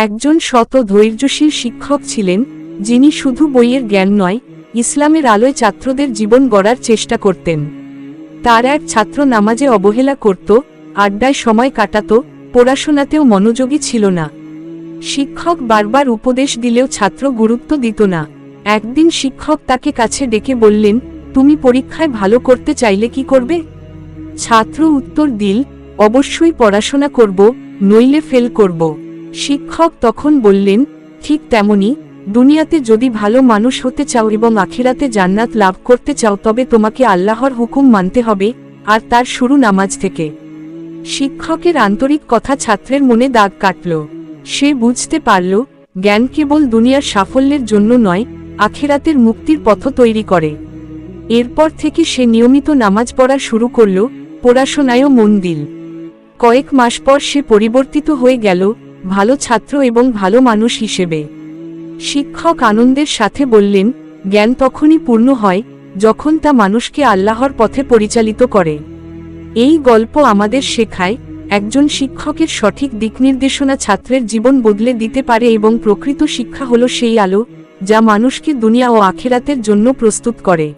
একজন শত ধৈর্যশীল শিক্ষক ছিলেন, যিনি শুধু বইয়ের জ্ঞান নয়, ইসলামের আলোয় ছাত্রদের জীবন গড়ার চেষ্টা করতেন। তার এক ছাত্র নামাজে অবহেলা করত, আড্ডায় সময় কাটাত, পড়াশোনাতেও মনোযোগী ছিল না। শিক্ষক বারবার উপদেশ দিলেও ছাত্র গুরুত্ব দিত না। একদিন শিক্ষক তাকে কাছে ডেকে বললেন, তুমি পরীক্ষায় ভালো করতে চাইলে কি করবে? ছাত্র উত্তর দিল, অবশ্যই পড়াশোনা করব, নইলে ফেল করব। শিক্ষক তখন বললেন, ঠিক তেমনি, দুনিয়াতে যদি ভালো মানুষ হতে চাও এবং আখিরাতে জান্নাত লাভ করতে চাও তবে তোমাকে আল্লাহর হুকুম মানতে হবে, আর তার শুরু নামাজ থেকে। শিক্ষকের আন্তরিক কথা ছাত্রের মনে দাগ কাটল। সে বুঝতে পারল, জ্ঞান কেবল দুনিয়ার সাফল্যের জন্য নয়, আখিরাতের মুক্তির পথ তৈরি করে। এরপর থেকে সে নিয়মিত নামাজ পড়া শুরু করল, পড়াশোনায়ও মন দিল। কয়েক মাস পর সে পরিবর্তিত হয়ে গেল, ভালো ছাত্র এবং ভালো মানুষ হিসেবে। শিক্ষক আনন্দের সাথে বললেন, জ্ঞান তখনই পূর্ণ হয় যখন তা মানুষকে আল্লাহর পথে পরিচালিত করে। এই গল্প আমাদের শেখায়, একজন শিক্ষকের সঠিক দিকনির্দেশনা ছাত্রের জীবন বদলে দিতে পারে এবং প্রকৃত শিক্ষা হলো সেই আলো, যা মানুষকে দুনিয়া ও আখিরাতের জন্য প্রস্তুত করে।